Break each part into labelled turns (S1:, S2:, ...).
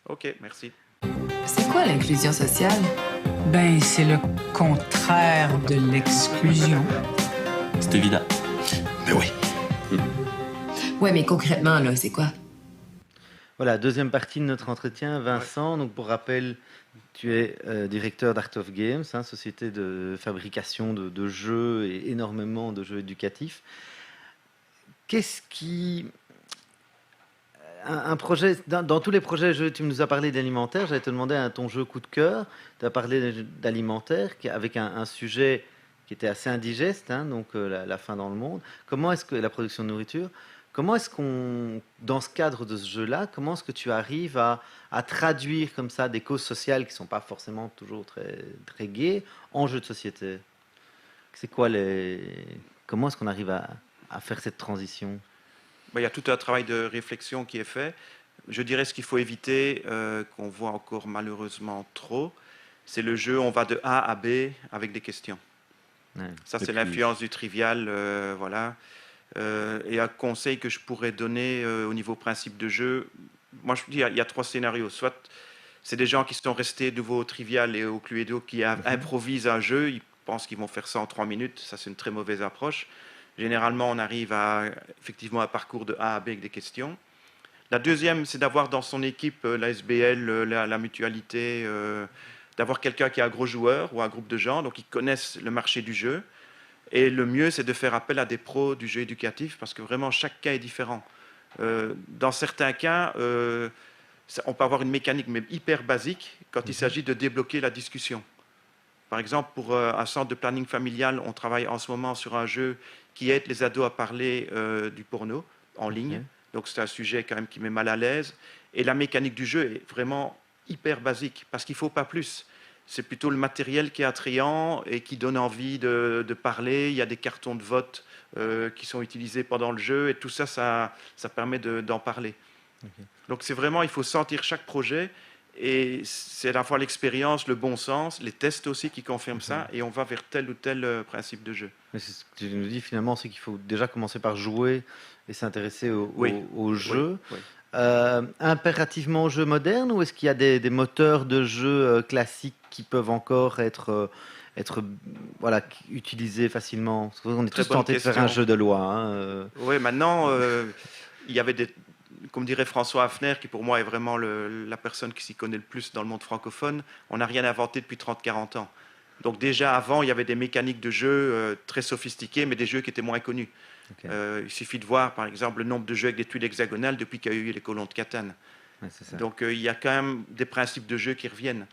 S1: OK, merci.
S2: C'est quoi l'inclusion sociale?
S3: Ben, c'est le contraire de l'exclusion.
S4: C'est évident.
S5: Mais oui.
S2: Ouais, mais concrètement, là, c'est quoi?
S6: Voilà, deuxième partie de notre entretien. Vincent, donc pour rappel, tu es directeur d'Art of Games, société de fabrication de jeux et énormément de jeux éducatifs. Qu'est-ce qui... Un projet, dans tous les projets jeux, tu nous as parlé d'alimentaire, j'allais te demander ton jeu coup de cœur, tu as parlé d'alimentaire avec un sujet qui était assez indigeste, donc la faim dans le monde. Comment est-ce que la production de nourriture, comment est-ce qu'on, dans ce cadre de ce jeu-là, comment est-ce que tu arrives à traduire comme ça des causes sociales qui ne sont pas forcément toujours très, très gaies en jeu de société? C'est quoi comment est-ce qu'on arrive à faire cette transition?
S1: Il y a tout un travail de réflexion qui est fait. Je dirais ce qu'il faut éviter, qu'on voit encore malheureusement trop, c'est le jeu, on va de A à B avec des questions.
S6: Ouais,
S1: ça, c'est l'influence du trivial. Voilà. Et un conseil que je pourrais donner au niveau principe de jeu, moi je dis il y a 3 scénarios. Soit c'est des gens qui sont restés nouveau au trivial et au Cluedo qui improvisent un jeu, ils pensent qu'ils vont faire ça en 3 minutes, ça c'est une très mauvaise approche. Généralement, on arrive à effectivement un parcours de A à B avec des questions. La deuxième, c'est d'avoir dans son équipe la SBL, la mutualité, d'avoir quelqu'un qui est un gros joueur ou un groupe de gens, donc qui connaissent le marché du jeu. Et le mieux, c'est de faire appel à des pros du jeu éducatif, parce que vraiment, chaque cas est différent. Dans certains cas, on peut avoir une mécanique mais hyper basique quand il s'agit de débloquer la discussion. Par exemple, pour un centre de planning familial, on travaille en ce moment sur un jeu qui aide les ados à parler du porno en ligne. Donc c'est un sujet quand même qui met mal à l'aise. Et la mécanique du jeu est vraiment hyper basique, parce qu'il ne faut pas plus. C'est plutôt le matériel qui est attrayant et qui donne envie de parler. Il y a des cartons de vote qui sont utilisés pendant le jeu, et tout ça, ça permet d'en parler. Donc c'est vraiment, il faut sentir chaque projet. Et c'est à la fois l'expérience, le bon sens, les tests aussi qui confirment ça, et on va vers tel ou tel principe de jeu.
S6: Mais c'est ce que tu nous dis finalement, c'est qu'il faut déjà commencer par jouer et s'intéresser au jeu.
S1: Oui.
S6: Impérativement au jeu moderne, ou est-ce qu'il y a des moteurs de jeu classiques qui peuvent encore être utilisés facilement? Parce qu'on est tous tentés de faire un jeu de loi.
S1: Oui, maintenant, il y avait comme dirait François Hafner, qui pour moi est vraiment la personne qui s'y connaît le plus dans le monde francophone, on n'a rien inventé depuis 30-40 ans. Donc déjà avant, il y avait des mécaniques de jeu très sophistiquées, mais des jeux qui étaient moins connus. Okay. Il suffit de voir, par exemple, le nombre de jeux avec des tuiles hexagonales depuis qu'il y a eu les colons de Catane. Ouais, donc il y a quand même des principes de jeu qui reviennent.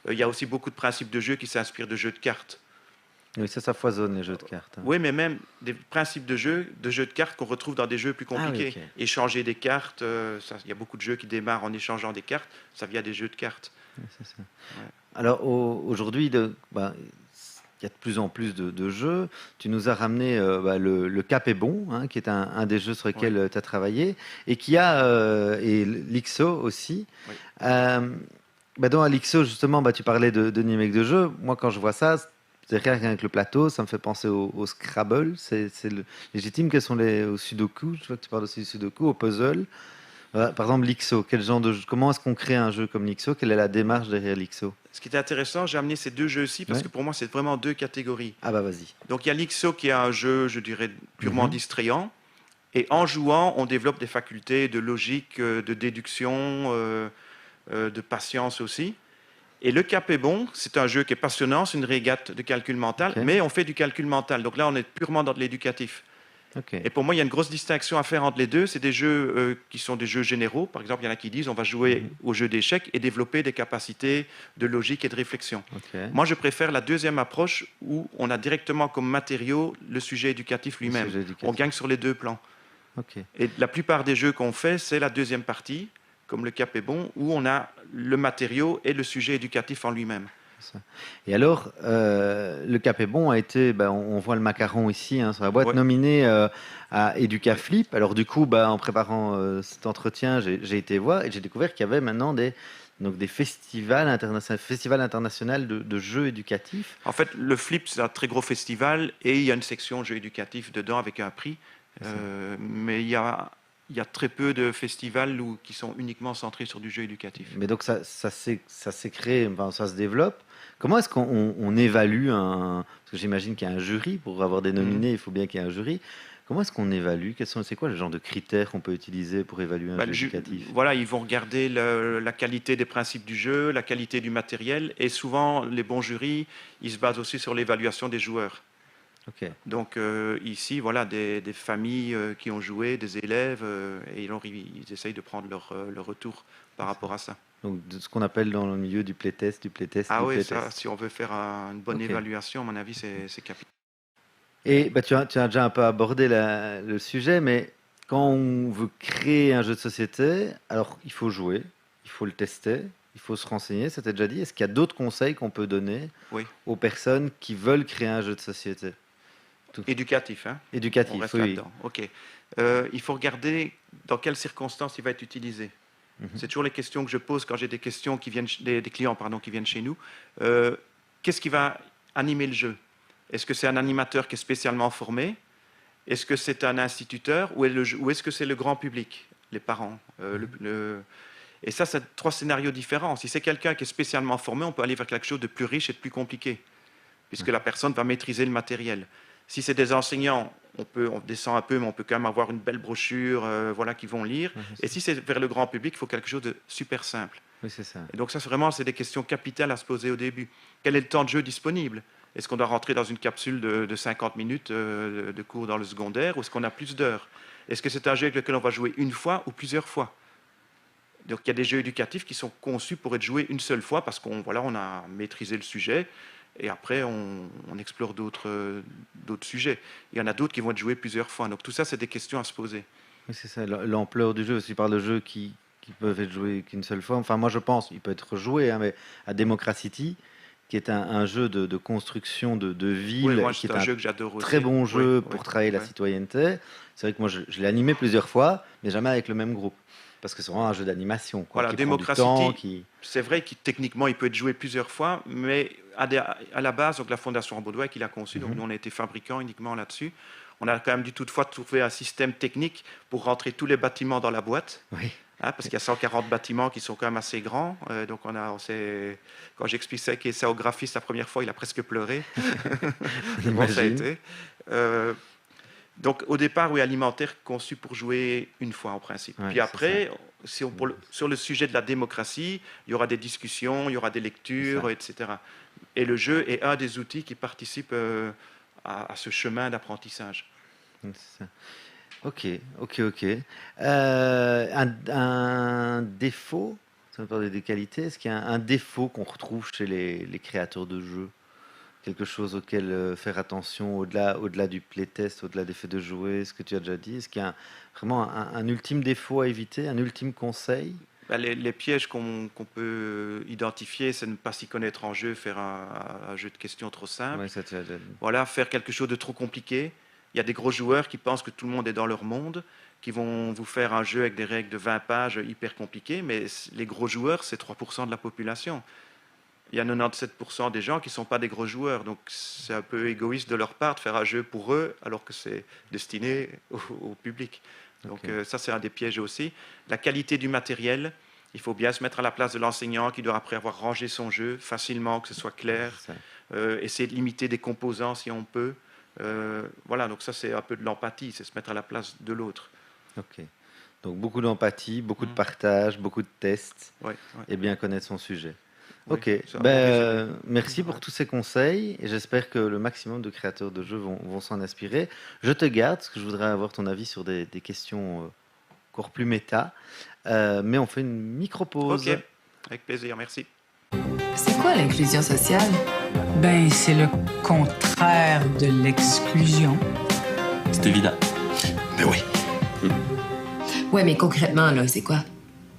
S1: Il y a aussi beaucoup de principes de jeu qui s'inspirent de jeux de cartes.
S6: Oui, ça foisonne, les jeux de cartes.
S1: Oui, mais même des principes de jeu de cartes qu'on retrouve dans des jeux plus compliqués. Ah, oui, okay. Échanger des cartes, il y a beaucoup de jeux qui démarrent en échangeant des cartes, ça vient des jeux de cartes.
S6: Oui, c'est ça. Ouais. Alors aujourd'hui, il y a de plus en plus de jeux. Tu nous as ramené le Cap est bon, qui est un des jeux sur lesquels tu as travaillé, et qui a et l'IXO aussi. Oui. Dans l'IXO, justement, tu parlais de numérique de jeu. Moi, quand je vois ça, c'est rien qu'avec le plateau, ça me fait penser au Scrabble, c'est légitime. Quels sont au Sudoku? Je vois que tu parles aussi du Sudoku, au puzzle. Par exemple, l'IXO, comment est-ce qu'on crée un jeu comme l'IXO? Quelle est la démarche derrière l'IXO?
S1: Ce qui est intéressant, j'ai amené ces 2 jeux-ci parce que pour moi, c'est vraiment 2 catégories.
S6: Ah bah vas-y.
S1: Donc il y a l'IXO qui est un jeu, je dirais, purement distrayant. Et en jouant, on développe des facultés de logique, de déduction, de patience aussi. Et le Cap est bon, c'est un jeu qui est passionnant, c'est une régate de calcul mental, mais on fait du calcul mental. Donc là, on est purement dans de l'éducatif. Okay. Et pour moi, il y a une grosse distinction à faire entre les deux. C'est des jeux qui sont des jeux généraux. Par exemple, il y en a qui disent on va jouer au jeu d'échecs et développer des capacités de logique et de réflexion. Okay. Moi, je préfère la deuxième approche où on a directement comme matériau le sujet éducatif lui-même. On gagne sur les 2 plans. Okay. Et la plupart des jeux qu'on fait, c'est la deuxième partie, comme le Cap est bon, où on a le matériau et le sujet éducatif en lui-même.
S6: Et alors, le Cap est bon a été, on voit le macaron ici sur la boîte, nominé à EducaFlip. Alors du coup, en préparant cet entretien, j'ai été voir et j'ai découvert qu'il y avait maintenant des festivals internationaux de jeux éducatifs.
S1: En fait, le Flip, c'est un très gros festival et il y a une section jeux éducatifs dedans avec un prix. Mais il y a il y a très peu de festivals qui sont uniquement centrés sur du jeu éducatif.
S6: Mais donc ça s'est créé, enfin, ça se développe. Comment est-ce qu'on évalue un... Parce que j'imagine qu'il y a un jury, pour avoir des nominés, il faut bien qu'il y ait un jury. Comment est-ce qu'on évalue? C'est quoi le genre de critères qu'on peut utiliser pour évaluer un jeu éducatif?
S1: Voilà, ils vont regarder la qualité des principes du jeu, la qualité du matériel, et souvent, les bons jurys, ils se basent aussi sur l'évaluation des joueurs.
S6: Ok.
S1: Donc ici, voilà, des familles qui ont joué, des élèves, et ils essayent de prendre leur retour par rapport à ça.
S6: Donc de ce qu'on appelle dans le milieu du playtest,
S1: Ah oui,
S6: playtest.
S1: ça, si on veut faire une bonne évaluation, à mon avis, c'est capital.
S6: Et tu as déjà un peu abordé le sujet, mais quand on veut créer un jeu de société, alors il faut jouer, il faut le tester, il faut se renseigner, ça t'a déjà dit. Est-ce qu'il y a d'autres conseils qu'on peut donner aux personnes qui veulent créer un jeu de société?
S1: Éducatif, hein?
S6: Éducatif,
S1: on reste
S6: oui.
S1: là-dedans. Ok. Il faut regarder dans quelles circonstances il va être utilisé. C'est toujours les questions que je pose quand j'ai des questions qui viennent, des clients qui viennent chez nous. Qu'est-ce qui va animer le jeu? Est-ce que c'est un animateur qui est spécialement formé? Est-ce que c'est un instituteur? Ou est-ce que c'est le grand public, les parents? Et ça, c'est 3 scénarios différents. Si c'est quelqu'un qui est spécialement formé, on peut aller vers quelque chose de plus riche et de plus compliqué, puisque la personne va maîtriser le matériel. Si c'est des enseignants, on descend un peu, mais on peut quand même avoir une belle brochure qui vont lire. Et si c'est vers le grand public, il faut quelque chose de super simple.
S6: Oui, c'est ça.
S1: Et donc ça, c'est des questions capitales à se poser au début. Quel est le temps de jeu disponible? Est-ce qu'on doit rentrer dans une capsule de 50 minutes de cours dans le secondaire, ou est-ce qu'on a plus d'heures? Est-ce que c'est un jeu avec lequel on va jouer une fois ou plusieurs fois? Donc il y a des jeux éducatifs qui sont conçus pour être joués une seule fois parce qu'on a maîtrisé le sujet. Et après, on explore d'autres sujets. Il y en a d'autres qui vont être joués plusieurs fois. Donc tout ça, c'est des questions à se poser.
S6: Oui, c'est ça, l'ampleur du jeu. Si tu parles de jeux qui peuvent être joués qu'une seule fois, enfin moi je pense, il peut être joué, mais à Democracy, qui est un jeu de construction de ville,
S1: moi,
S6: qui est
S1: un jeu que j'adore aussi.
S6: Très bon jeu pour travailler la citoyenneté. C'est vrai que moi, je l'ai animé plusieurs fois, mais jamais avec le même groupe. Parce que c'est vraiment un jeu d'animation.
S1: Voilà, Democracy, c'est vrai que techniquement, il peut être joué plusieurs fois, mais à la base, donc, la Fondation Baudouin qui l'a conçu, donc nous, on a été fabricants uniquement là-dessus. On a quand même dû toutefois trouver un système technique pour rentrer tous les bâtiments dans la boîte.
S6: Oui.
S1: Parce qu'il y a 140 bâtiments qui sont quand même assez grands. Donc quand j'expliquais ça au graphiste la première fois, il a presque pleuré. Bon, ça a été. Donc au départ, oui, alimentaire conçu pour jouer une fois en principe.
S6: Ouais,
S1: puis après, sur le sujet de la démocratie, il y aura des discussions, il y aura des lectures, etc. Et le jeu est un des outils qui participent à ce chemin d'apprentissage.
S6: C'est ça. Ok. Un défaut, ça me parle des qualités, est-ce qu'il y a un défaut qu'on retrouve chez les créateurs de jeux? Quelque chose auquel faire attention au-delà du playtest, au-delà des faits de jouer, ce que tu as déjà dit? Est-ce qu'il y a vraiment un ultime défaut à éviter, un ultime conseil?
S1: Les pièges qu'on peut identifier, c'est ne pas s'y connaître en jeu, faire un jeu de questions trop simple.
S6: Ouais, ça, tu as déjà dit.
S1: Voilà, faire quelque chose de trop compliqué. Il y a des gros joueurs qui pensent que tout le monde est dans leur monde, qui vont vous faire un jeu avec des règles de 20 pages hyper compliquées, mais les gros joueurs, c'est 3% de la population. Il y a 97% des gens qui ne sont pas des gros joueurs, donc c'est un peu égoïste de leur part de faire un jeu pour eux, alors que c'est destiné au public. Donc ça, c'est un des pièges aussi. La qualité du matériel, il faut bien se mettre à la place de l'enseignant qui doit après avoir rangé son jeu facilement, que ce soit clair, essayer de limiter des composants si on peut. Voilà, donc ça c'est un peu de l'empathie, c'est se mettre à la place de l'autre.
S6: Ok. Donc beaucoup d'empathie, beaucoup de partage, beaucoup de tests,
S1: Ouais.
S6: et bien connaître son sujet.
S1: Oui,
S6: Ok, merci pour tous ces conseils et j'espère que le maximum de créateurs de jeux vont s'en inspirer. Je te garde parce que je voudrais avoir ton avis sur des questions encore plus méta, mais on fait une micro-pause.
S1: Ok, avec plaisir, merci.
S2: C'est quoi l'inclusion sociale?
S3: C'est le contraire de l'exclusion.
S4: C'est évident.
S2: Ouais, mais concrètement, là, c'est quoi?